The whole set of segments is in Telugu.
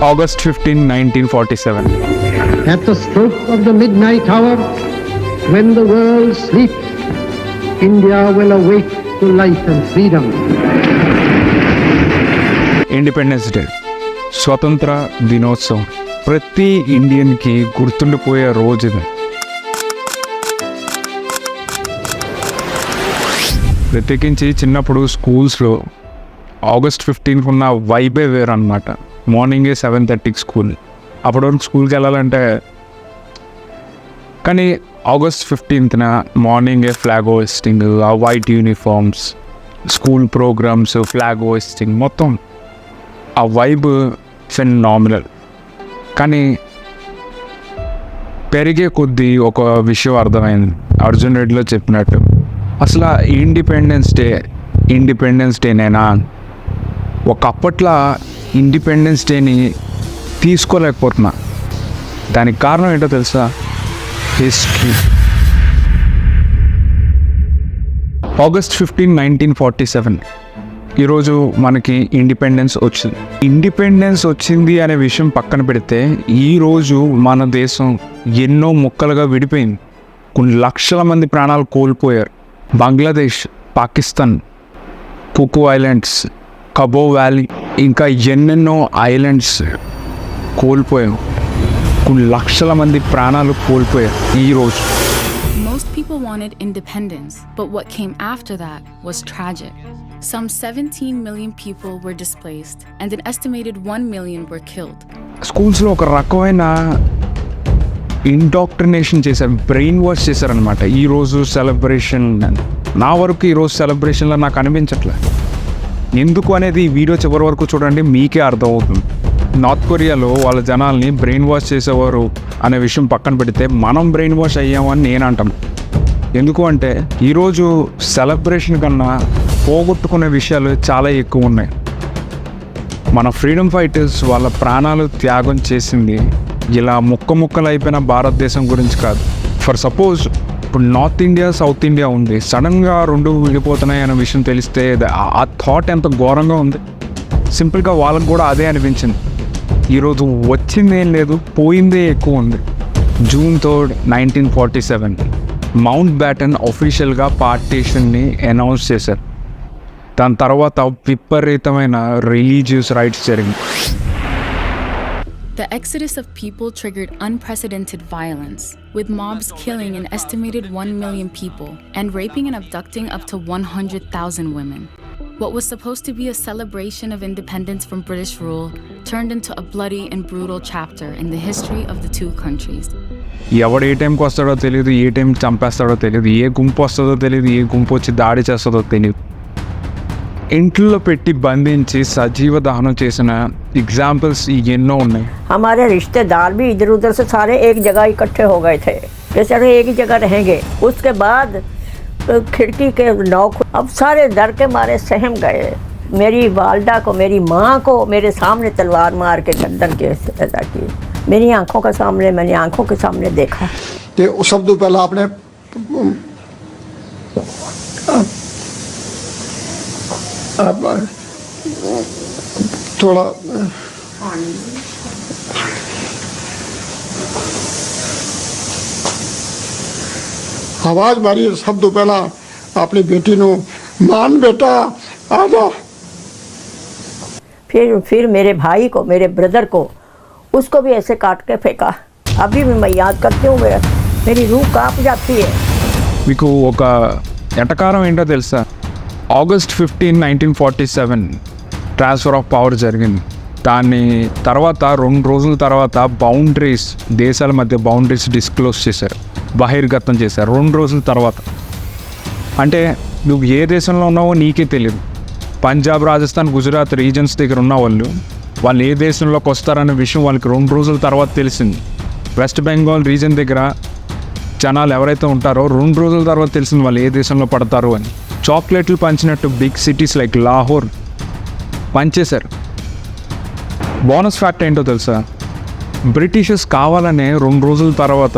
August 15, 1947. At the stroke of the midnight hour, when the world sleeps, India will awake to life and freedom. Independence day, స్వతంత్ర దినోత్సవం. ప్రతి ఇండియన్కి గుర్తుండిపోయే రోజు ఇది. ప్రత్యేకించి చిన్నప్పుడు స్కూల్స్లో ఆగస్ట్ 15కి ఉన్న వైబే వేరు అనమాట. మార్నింగే 7:30కి స్కూల్. అప్పటి వరకు స్కూల్కి వెళ్ళాలంటే, కానీ ఆగస్ట్ 15న మార్నింగే ఫ్లాగ్ హోయిస్టింగ్, ఆ white uniforms, school programmes, flag hoisting, మొత్తం ఆ వైబ్ ఫెనామినల్. కానీ పెరిగే కొద్దీ ఒక విషయం అర్థమైంది, అర్జున్ రెడ్డిలో చెప్పినట్టు. అసలు ఇండిపెండెన్స్ డేనేనా? ఒకప్పట్లో ఇండిపెండెన్స్ డేని తీసుకోలేకపోతున్నా. దానికి కారణం ఏంటో తెలుసా? హిస్టరీ. ఆగస్ట్ 15, 1947 ఈరోజు మనకి ఇండిపెండెన్స్ వచ్చింది అనే విషయం పక్కన పెడితే, ఈరోజు మన దేశం ఎన్నో ముక్కలుగా విడిపోయింది. కొన్ని లక్షల మంది ప్రాణాలు కోల్పోయారు. బంగ్లాదేశ్, పాకిస్తాన్, కుకు ఐలాండ్స్, కబో వ్యాలీ, ఇంకా ఎన్నెన్నో ఐలాండ్స్ కోల్పోయాం. కొన్ని లక్షల మంది ప్రాణాలు కోల్పోయారు ఈరోజు. Most people wanted independence, but what came after that was tragic. Some 17 million people were displaced, and an estimated 1 million were killed. స్కూల్స్లో ఒక రకమైన ఇండాక్ట్రినేషన్ చేశారు, బ్రెయిన్ వాష్ చేశారనమాట. ఈరోజు సెలబ్రేషన్, నా వరకు ఈరోజు సెలబ్రేషన్లో నాకు అనిపించట్లే. ఎందుకు అనేది ఈ వీడియో చివరి వరకు చూడండి, మీకే అర్థమవుతుంది. నార్త్ కొరియాలో వాళ్ళ జనాల్ని బ్రెయిన్ వాష్ చేసేవారు అనే విషయం పక్కన పెడితే, మనం బ్రెయిన్ వాష్ అయ్యామని నేను అంటాను. ఎందుకు అంటే, ఈరోజు సెలబ్రేషన్ కన్నా పోగొట్టుకునే విషయాలు చాలా ఎక్కువ ఉన్నాయి. మన ఫ్రీడమ్ ఫైటర్స్ వాళ్ళ ప్రాణాలు త్యాగం చేసింది ఇలా ముక్కలు అయిపోయిన భారతదేశం గురించి కాదు. ఫర్ సపోజ్ ఇప్పుడు నార్త్ ఇండియా, సౌత్ ఇండియా ఉంది, సడన్గా రెండు విడిపోతున్నాయి అనే విషయం తెలిస్తే ఆ థాట్ ఎంత ఘోరంగా ఉంది. సింపుల్గా వాళ్ళకు కూడా అదే అనిపించింది. ఈరోజు వచ్చిందేం లేదు, పోయిందే ఎక్కువ ఉంది. June 3, 1947 మౌంట్ బ్యాటన్ అఫీషియల్గా పార్టీషన్ని అనౌన్స్ చేశారు. దాని తర్వాత విపరీతమైన రిలీజియస్ రైట్స్ జరిగింది. The exodus of people triggered unprecedented violence, with mobs killing an estimated 1 million people and raping and abducting up to 100,000 women. What was supposed to be a celebration of independence from British rule turned into a bloody and brutal chapter in the history of the two countries. ఎవడు ఏ టైంకి వస్తాడో తెలియదు, ఏ టైం చంపేస్తాడో తెలియదు, ఏ గుంపు వస్తుందో తెలియదు, ఏ గుంపు వచ్చి దాడి చేస్తుందో తెలియదు. ఇంట్లో పెట్టి బంధించి సజీవ దహనం చేసిన ఎగ్జాంపుల్స్ ఎన్నో ఉన్నాయి. हमारे रिश्तेदार भी इधर उधर से सारे एक जगह इकट्ठे हो गए थे, जैसे एक ही जगह रहेंगे. उसके बाद खिड़की के नौक, अब सारे डर के मारे सहम गए. मेरी वालदा को, मेरी माँ को मेरे सामने तलवार मार के गर्दन के सजा की. मेरी आंखों के सामने, मैंने आंखों के सामने देखा. ते सब तो पहला आपने थोड़ा आवाज मारी. सब तो पहला अपनी बेटी नो, मान बेटा आ जा. फिर मेरे भाई को, मेरे ब्रदर को, उसको भी ऐसे काट के फेंका. अभी भी मैं याद करती हूँ, मेरी रूह कांप जाती है. మీకు ఒక ఎటకారం ఏంటో తెలుసా? ఆగస్ట్ 15, 1947 ట్రాన్స్ఫర్ ఆఫ్ పవర్ జరిగింది. దాని తర్వాత 2 రోజుల తర్వాత బౌండరీస్, దేశాల మధ్య బౌండరీస్ డిస్క్లోజ్ చేశారు, బహిర్గతం చేశారు 2 రోజుల తర్వాత. అంటే నువ్వు ఏ దేశంలో ఉన్నావో నీకే తెలియదు. పంజాబ్, రాజస్థాన్, గుజరాత్ రీజన్స్ దగ్గర ఉన్న వాళ్ళు ఏ దేశంలోకి వస్తారనే విషయం వాళ్ళకి 2 రోజుల తర్వాత తెలిసింది. వెస్ట్ బెంగాల్ రీజన్ దగ్గర జనాలు ఎవరైతే ఉంటారో 2 రోజుల తర్వాత తెలిసింది వాళ్ళు ఏ దేశంలో పడతారు అని. చాక్లెట్లు పంచినట్టు బిగ్ సిటీస్ లైక్ లాహోర్ పంచేశారు. బోనస్ ఫ్యాక్ట్ ఏంటో తెలుసా? బ్రిటిషర్స్ కావాలనే 2 రోజుల తర్వాత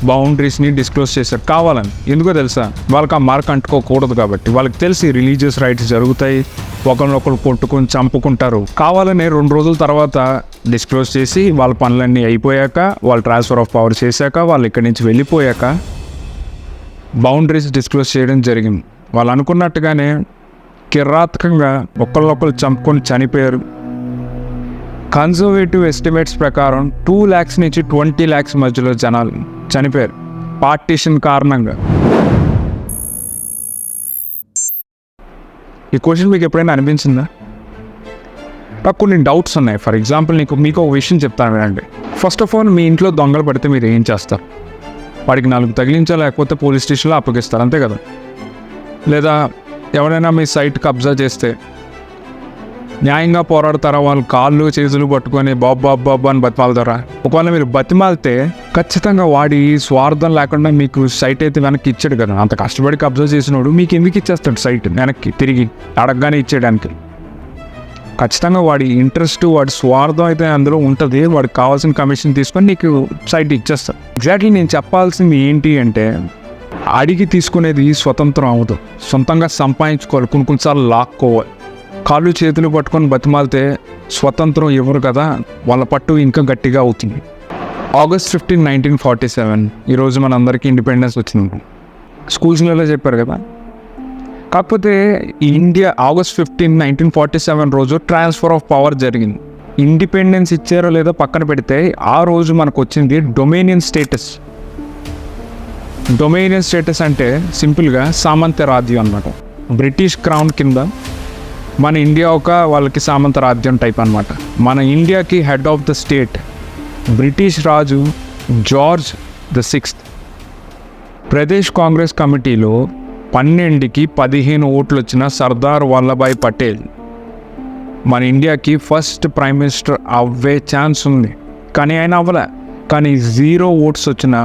బౌండరీస్ని డిస్క్లోజ్ చేశారు, కావాలని. ఎందుకో తెలుసా? వాళ్ళకి ఆ మార్క్ అంటుకోకూడదు కాబట్టి. వాళ్ళకి తెలిసి రిలీజియస్ రైట్స్ జరుగుతాయి, ఒకరినొకరు కొట్టుకొని చంపుకుంటారు. కావాలనే 2 రోజుల తర్వాత డిస్క్లోజ్ చేసి వాళ్ళ పనులన్నీ అయిపోయాక, వాళ్ళు ట్రాన్స్ఫర్ ఆఫ్ పవర్ చేశాక, వాళ్ళు ఇక్కడి నుంచి వెళ్ళిపోయాక బౌండరీస్ డిస్క్లోజ్ చేయడం జరిగింది. వాళ్ళు అనుకున్నట్టుగానే కిరాతకంగా ఒకళ్ళొకళ్ళు చంపుకొని చనిపోయారు. కన్జర్వేటివ్ ఎస్టిమేట్స్ ప్రకారం 2 lakhs నుంచి 20 lakhs మధ్యలో జనాలు చనిపోయారు పార్టీషన్ కారణంగా. ఈ క్వశ్చన్ మీకు ఎప్పుడైనా అనిపించిందా? నాకు కొన్ని డౌట్స్ ఉన్నాయి. ఫర్ ఎగ్జాంపుల్ మీకు ఒక విషయం చెప్తాను వినండి. ఫస్ట్ ఆఫ్ ఆల్, మీ ఇంట్లో దొంగలు పడితే మీరు ఏం చేస్తారు? వాడికి 4 తగిలించాలి, లేకపోతే పోలీస్ స్టేషన్లో అప్పగిస్తారు, అంతే కదా? లేదా ఎవరైనా మీ సైట్ కబ్జా చేస్తే న్యాయంగా పోరాడతారా? వాళ్ళు కాళ్ళు చేతులు పట్టుకొని బాబు అని బతిమాలతారా? ఒకవేళ మీరు బతిమాలితే ఖచ్చితంగా వాడి స్వార్థం లేకుండా మీకు సైట్ అయితే వెనక్కి ఇచ్చాడు కదా. అంత కష్టపడి కబ్జా చేసినోడు మీకు ఎందుకు ఇచ్చేస్తాడు సైట్ వెనక్కి తిరిగి అడగగానే ఇచ్చేయడానికి? ఖచ్చితంగా వాడి ఇంట్రెస్ట్, వాడి స్వార్థం అయితే అందులో ఉంటుంది. వాడికి కావాల్సిన కమిషన్ తీసుకొని నీకు సైట్ ఇచ్చేస్తాడు. ఎగ్జాక్ట్లీ నేను చెప్పాల్సింది ఏంటి అంటే, అడిగి తీసుకునేది స్వతంత్రం అవ్వదు, సొంతంగా సంపాదించుకోవాలి, కొన్నిసార్లు లాక్కోవాలి. కాళ్ళు చేతులు పట్టుకొని బతిమాలితే స్వతంత్రం ఇవ్వరు కదా, వాళ్ళ పట్టు ఇంకా గట్టిగా అవుతుంది. August 15, 1947 ఈరోజు మన అందరికీ ఇండిపెండెన్స్ వచ్చింది. స్కూల్స్లలో చెప్పారు కదా. కాకపోతే ఇండియా August 15, 1947 రోజు ట్రాన్స్ఫర్ ఆఫ్ పవర్ జరిగింది. ఇండిపెండెన్స్ ఇచ్చారో లేదో పక్కన పెడితే ఆ రోజు మనకు వచ్చింది డొమినియన్ స్టేటస్. డొమినియన్ స్టేటస్ అంటే సింపుల్గా సామంత రాజ్యం అన్నమాట. బ్రిటిష్ క్రౌన్ కింద మన ఇండియా వాళ్ళకి సామంత రాజ్యం టైప్ అనమాట. మన ఇండియాకి head of the state British Raju George the 6th. Pradesh Congress కమిటీలో 12కి 15 ఓట్లు వచ్చిన సర్దార్ వల్లభాయ్ పటేల్ మన ఇండియాకి ఫస్ట్ ప్రైమ్ మినిస్టర్ అవ్వే ఛాన్స్ ఉంది, కానీ ఆయన అవ్వలే. కానీ 0 ఓట్స్ వచ్చిన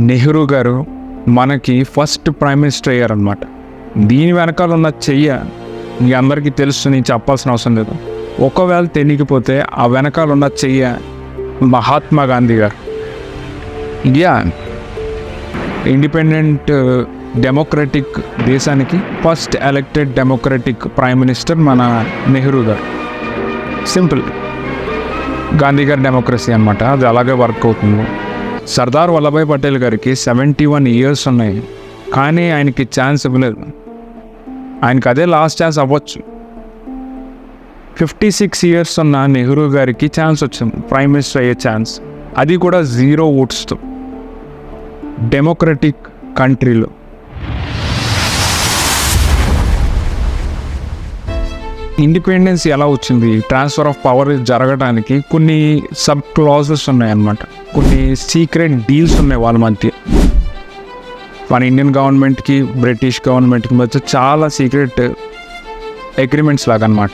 నెహ్రూ గారు మనకి ఫస్ట్ ప్రైమ్ మినిస్టర్ అయ్యారనమాట. దీని వెనకాల ఉన్న చెయ్య మీ అందరికీ తెలుసు, నేను చెప్పాల్సిన అవసరం లేదు. ఒకవేళ తెలియకపోతే ఆ వెనకాల ఉన్న చెయ్య మహాత్మా గాంధీ గారు. ఇండియా ఇండిపెండెంట్ డెమోక్రటిక్ దేశానికి first elected democratic prime minister మన నెహ్రూ గారు. సింపుల్, గాంధీ గారి డెమోక్రసీ అనమాట, అది అలాగే వర్క్ అవుతుంది. సర్దార్ వల్లభాయ్ పటేల్ గారికి 71 years ఉన్నాయి, కానీ ఆయనకి ఛాన్స్ ఇవ్వలేదు. ఆయనకి అదే లాస్ట్ ఛాన్స్ అవ్వచ్చు. 56 years ఉన్న నెహ్రూ గారికి ఛాన్స్ వచ్చింది ప్రైమ్ మినిస్టర్ అయ్యే ఛాన్స్, అది కూడా 0 ఓట్స్తో డెమోక్రటిక్ కంట్రీలో. ఇండిపెండెన్స్ ఎలా వచ్చింది? ట్రాన్స్ఫర్ ఆఫ్ పవర్ జరగడానికి కొన్ని సబ్ క్లాజెస్ ఉన్నాయన్నమాట, కొన్ని సీక్రెట్ డీల్స్ ఉన్నాయి వాళ్ళ మధ్య. మన ఇండియన్ గవర్నమెంట్కి బ్రిటిష్ గవర్నమెంట్కి మధ్య చాలా సీక్రెట్ అగ్రిమెంట్స్ లాగా అన్నమాట.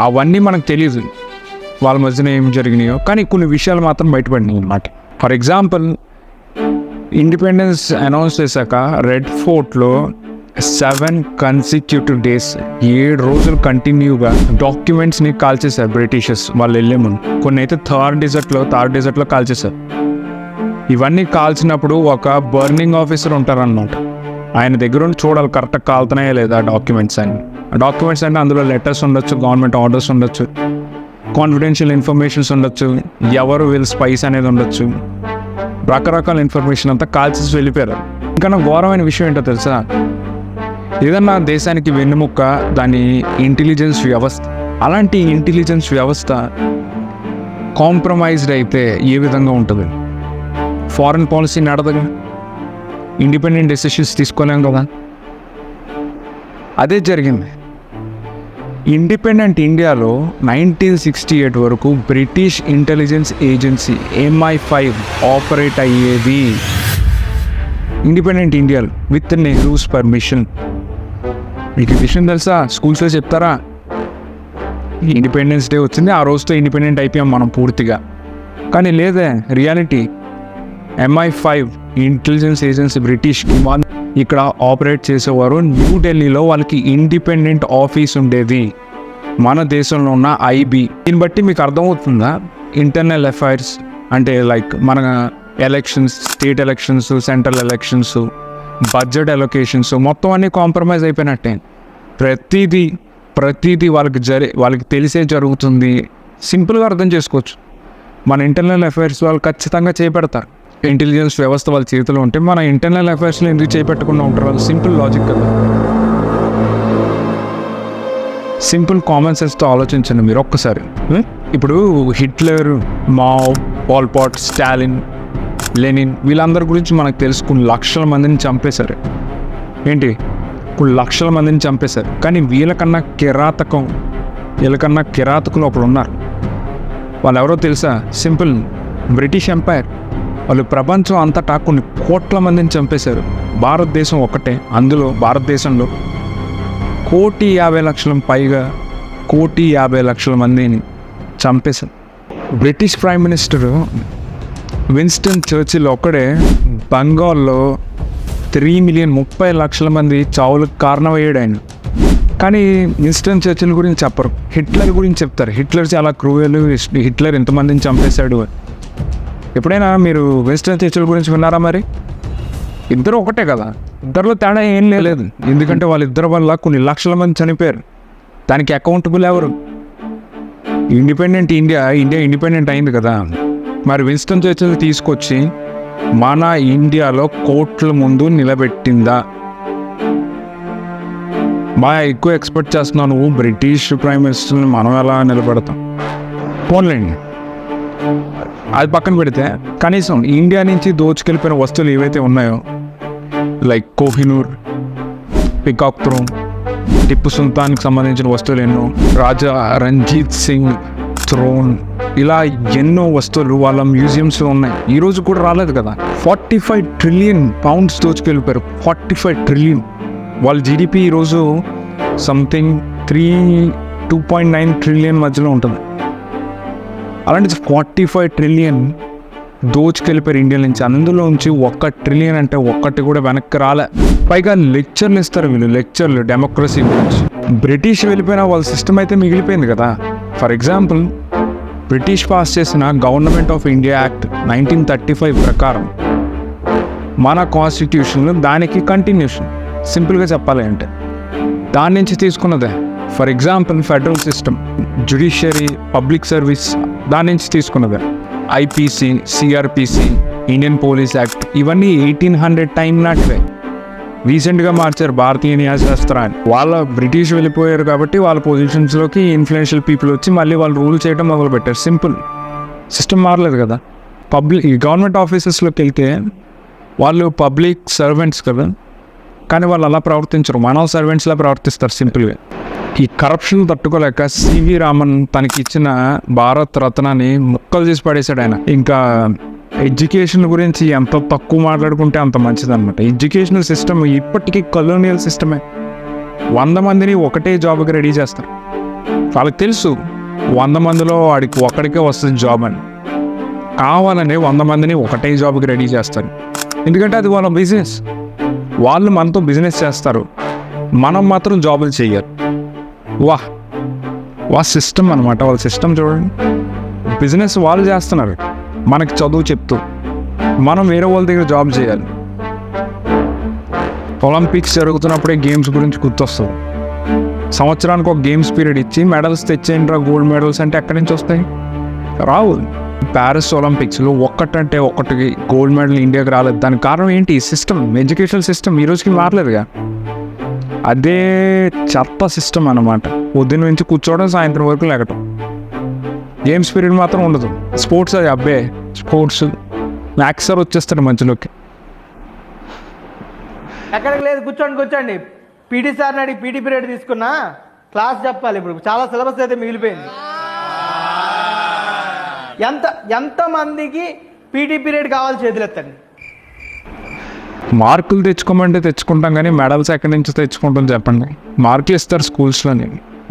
అవన్నీ మనకు తెలియదు వాళ్ళ మధ్యన ఏం జరిగినాయో, కానీ కొన్ని విషయాలు మాత్రం బయటపడినాయి అన్నమాట. ఫర్ ఎగ్జాంపుల్, ఇండిపెండెన్స్ అనౌన్స్ చేశాక రెడ్ ఫోర్ట్లో 7 consecutive days 7 రోజులు కంటిన్యూగా డాక్యుమెంట్స్ని కాల్చేశారు బ్రిటిషర్స్ వాళ్ళు వెళ్ళే ముందు. కొన్ని అయితే థర్డ్ డెజర్ట్లో కాల్చేశారు. ఇవన్నీ కాల్చినప్పుడు ఒక బర్నింగ్ ఆఫీసర్ ఉంటారన్నమాట, ఆయన దగ్గర ఉండి చూడాలి కరెక్ట్గా కాలుతున్నాయా లేదా డాక్యుమెంట్స్ అని. డాక్యుమెంట్స్ అంటే అందులో లెటర్స్ ఉండొచ్చు, గవర్నమెంట్ ఆర్డర్స్ ఉండొచ్చు, కాన్ఫిడెన్షియల్ ఇన్ఫర్మేషన్స్ ఉండొచ్చు, ఎవరు వీళ్ళు స్పైస్ అనేది ఉండొచ్చు, రకరకాల ఇన్ఫర్మేషన్ అంతా కాల్చేసి వెళ్ళిపోయారు. ఇంకా నాకు ఘోరమైన విషయం ఏంటో తెలుసా? ఏదన్నా దేశానికి వెన్నెముక్క దాని ఇంటెలిజెన్స్ వ్యవస్థ. అలాంటి ఇంటెలిజెన్స్ వ్యవస్థ కాంప్రమైజ్డ్ అయితే ఏ విధంగా ఉంటుంది? ఫారెన్ పాలసీ నడదగా, ఇండిపెండెంట్ డెసిషన్స్ తీసుకోలేం కదా. అదే జరిగింది. ఇండిపెండెంట్ ఇండియాలో 1968 వరకు British intelligence agency MI5 operate అయ్యేది ఇండిపెండెంట్ ఇండియాలో విత్ నెహ్రూస్ పర్మిషన్. మీకు విషయం తెలుసా? స్కూల్స్లో చెప్తారా? ఇండిపెండెన్స్ డే వచ్చింది, ఆ రోజుతో ఇండిపెండెంట్ అయిపోయాం మనం పూర్తిగా. కానీ లేదే రియాలిటీ. MI5 ఇంటెలిజెన్స్ ఏజెన్సీ బ్రిటిష్కి వాళ్ళు ఇక్కడ ఆపరేట్ చేసేవారు. న్యూఢిల్లీలో వాళ్ళకి ఇండిపెండెంట్ ఆఫీస్ ఉండేది, మన దేశంలో ఉన్న IB. దీన్ని బట్టి మీకు అర్థమవుతుందా? ఇంటర్నల్ అఫైర్స్ అంటే లైక్ మన elections, state elections, central elections, budget allocations మొత్తం అన్నీ కాంప్రమైజ్ అయిపోయినట్టే. ప్రతిదీ ప్రతిదీ వాళ్ళకి తెలిసే జరుగుతుంది. సింపుల్గా అర్థం చేసుకోవచ్చు. మన ఇంటర్నల్ అఫైర్స్ వాళ్ళు ఖచ్చితంగా చేపెడతారు. ఇంటెలిజెన్స్ వ్యవస్థ వాళ్ళ చేతిలో ఉంటే మన ఇంటర్నల్ అఫైర్స్లో ఎందుకు చేపెట్టకుండా ఉంటారు వాళ్ళు? సింపుల్ లాజిక్ కదా. సింపుల్ కామన్ సెన్స్తో ఆలోచించండి మీరు ఒక్కసారి. ఇప్పుడు Hitler, Mao, Pol Pot, Stalin, Lenin వీళ్ళందరి గురించి మనకు తెలుసుకుని లక్షల మందిని చంపేశారు. ఏంటి ఇప్పుడు లక్షల మందిని చంపేశారు. కానీ వీళ్ళకన్నా కిరాతకులు ఒకరు ఉన్నారు. వాళ్ళు ఎవరో తెలుసా? Simple, British empire. వాళ్ళు ప్రపంచం అంతటా కొన్ని కోట్ల మందిని చంపేశారు. భారతదేశం ఒక్కటే, అందులో భారతదేశంలో 1,50,00,000 మందిని చంపేశారు. British prime minister Winston Churchill ఒక్కడే బెంగాల్లో 3,30,00,000 మంది చావులకు కారణమయ్యాడు ఆయన. కానీ విన్స్టన్ చర్చిల్ గురించి చెప్పరు. హిట్లర్ గురించి చెప్తారు. హిట్లర్ చాలా క్రూయల్, హిట్లర్ ఎంతమందిని చంపేశాడు. ఎప్పుడైనా మీరు విన్స్టన్ చర్చిల్ గురించి విన్నారా? మరి ఇద్దరు ఒకటే కదా, ఇద్దరిలో తేడా ఏం లేదు. ఎందుకంటే వాళ్ళిద్దరి వల్ల కొన్ని లక్షల మంది చనిపోయారు. దానికి అకౌంటబుల్ ఎవరు? ఇండియా ఇండిపెండెంట్ అయింది కదా. మరి విన్స్టన్ చర్చిల్ తీసుకొచ్చి మన ఇండియాలో కోర్టుల ముందు నిలబెట్టిందా? బాగా ఎక్కువ ఎక్స్పెక్ట్ చేస్తున్నావు నువ్వు. బ్రిటిష్ ప్రైమ్ మినిస్టర్ని మనం ఎలా నిలబెడతాం? పోన్లేండి, అది పక్కన పెడితే కనీసం ఇండియా నుంచి దోచుకెళ్ళిపోయిన వస్తువులు ఏవైతే ఉన్నాయో, like Kohinoor, peacock throne, Tipu సుల్తాన్కి సంబంధించిన వస్తువులు ఎన్నో, రాజా రంజిత్ సింగ్ థ్రోన్, ఇలా ఎన్నో వస్తువులు వాళ్ళ మ్యూజియంస్లో ఉన్నాయి. ఈరోజు కూడా రాలేదు కదా. 45 ట్రిలియన్ పౌండ్స్ దోచుకెళ్ళిపోయారు. 45 ట్రిలియన్. వాళ్ళ జీడిపి ఈరోజు సంథింగ్ 2.9 ట్రిలియన్ మధ్యలో ఉంటుంది. అలాంటి 45 ట్రిలియన్ దోచుకెళ్ళిపోయారు ఇండియా నుంచి. అందులో నుంచి 1 ట్రిలియన్ అంటే ఒక్కటి కూడా వెనక్కి రాలే. పైగా లెక్చర్లు ఇస్తారు వీళ్ళు, లెక్చర్లు డెమోక్రసీ గురించి. బ్రిటిష్ వెళ్ళిపోయినా వాళ్ళ సిస్టమ్ అయితే మిగిలిపోయింది కదా. ఫర్ ఎగ్జాంపుల్, బ్రిటిష్ పాస్ చేసిన గవర్నమెంట్ ఆఫ్ ఇండియా యాక్ట్ 1935 ప్రకారం మన కాన్స్టిట్యూషన్లో దానికి కంటిన్యూషన్. సింపుల్గా చెప్పాలి అంటే దాని నుంచి తీసుకున్నదే. For example, federal system, judiciary, public service దాని నుంచి తీసుకున్నదే. IPC, CRPC, Indian police act ఇవన్నీ 1800 టైం నాటివే. రీసెంట్గా మార్చారు భారతీయ న్యాయశాస్త్ర అని. వాళ్ళ బ్రిటిష్ వెళ్ళిపోయారు కాబట్టి వాళ్ళ పొజిషన్స్లోకి ఇన్ఫ్లుయెన్షియల్ పీపుల్ వచ్చి మళ్ళీ వాళ్ళు రూల్ చేయడం మొదలుపెట్టారు. సింపుల్, సిస్టమ్ మారలేదు కదా. గవర్నమెంట్ ఆఫీసెస్లోకి వెళ్తే వాళ్ళు పబ్లిక్ సర్వెంట్స్ కదా, కానీ వాళ్ళు అలా ప్రవర్తించరు, మన సర్వెంట్స్లా ప్రవర్తిస్తారు సింపుల్గా. ఈ కరప్షన్ తట్టుకోలేక సివి రామన్ తనకి ఇచ్చిన భారత్ రత్నాన్ని ముక్కలు చేసి పడేశాడు ఆయన. ఇంకా ఎడ్యుకేషన్ గురించి ఎంత తక్కువ మాట్లాడుకుంటే అంత మంచిది అనమాట. ఎడ్యుకేషనల్ సిస్టమ్ ఇప్పటికీ కలోనియల్ సిస్టమే. 100 మందిని ఒకటే జాబ్కి రెడీ చేస్తారు. వాళ్ళకి తెలుసు 100 మందిలో వాడికి ఒక్కడికే వస్తుంది జాబ్ అని. కావాలని 100 మందిని ఒకటే జాబ్కి రెడీ చేస్తారు. ఎందుకంటే అది వాళ్ళ బిజినెస్. వాళ్ళు మనతో బిజినెస్ చేస్తారు, మనం మాత్రం జాబులు చెయ్యరు. వా సిస్టమ్ అనమాట వాళ్ళ సిస్టమ్. చూడండి, బిజినెస్ వాళ్ళు చేస్తున్నారు, మనకి చదువు చెప్తూ. మనం వేరే వాళ్ళ దగ్గర జాబ్ చేయాలి. ఒలింపిక్స్ జరుగుతున్నప్పుడే గేమ్స్ గురించి గుర్తొస్తుంది. సంవత్సరానికి ఒక గేమ్స్ పీరియడ్ ఇచ్చి మెడల్స్ తెచ్చేయండి, గోల్డ్ మెడల్స్ అంటే ఎక్కడి నుంచి వస్తాయి? రావు. ప్యారిస్ ఒలింపిక్స్లో ఒక్కటంటే ఒక్కటికి గోల్డ్ మెడల్ ఇండియాకి రాలేదు. దానికి కారణం ఏంటి? సిస్టమ్, ఎడ్యుకేషనల్ సిస్టమ్ ఈ రోజుకి మారలేదుగా. అదే చెత్త సిస్టమ్ అన్నమాట. పొద్దున్న నుంచి కూర్చోవడం, సాయంత్రం వరకు లేకటం. గేమ్స్ పీరియడ్ మాత్రం ఉండదు. స్పోర్ట్స్ అది అబ్బే స్పోర్ట్స్ మ్యాక్స్ సార్ వచ్చేస్తాడు మధ్యలోకి. ఎక్కడికి లేదు, కూర్చోండి. పీటీ సార్ని అడిగి పీటీ పీరియడ్ తీసుకున్నా క్లాస్ చెప్పాలి. ఇప్పుడు చాలా సిలబస్ అయితే మిగిలిపోయింది. ఎంతమందికి పీటీ పీరియడ్ కావాలి చేతులు ఎత్తండి. మార్కులు తెచ్చుకోమంటే తెచ్చుకుంటాం, కానీ మెడల్స్ ఎక్కడి నుంచి తెచ్చుకుంటాం చెప్పండి? మార్కులు ఇస్తారు స్కూల్స్లోని,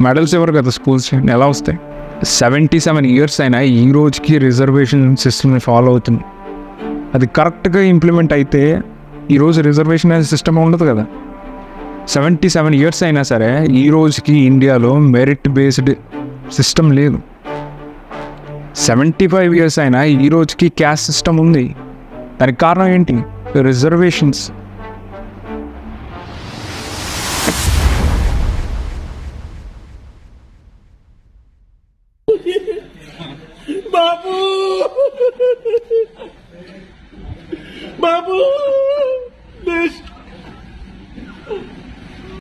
మెడల్స్ ఎవరు కదా స్కూల్స్. ఎలా వస్తాయి? 77 years అయినా ఈ రోజుకి రిజర్వేషన్ సిస్టమ్ని ఫాలో అవుతుంది. అది కరెక్ట్గా ఇంప్లిమెంట్ అయితే ఈరోజు రిజర్వేషన్ అనే సిస్టమ్ ఉండదు కదా. 77 years అయినా సరే ఈ రోజుకి ఇండియాలో మెరిట్ బేస్డ్ సిస్టమ్ లేదు. 75 years అయినా ఈ రోజుకి క్యాస్ట్ సిస్టమ్ ఉంది. దానికి కారణం ఏంటి? రిజర్వేషన్స్. బాబు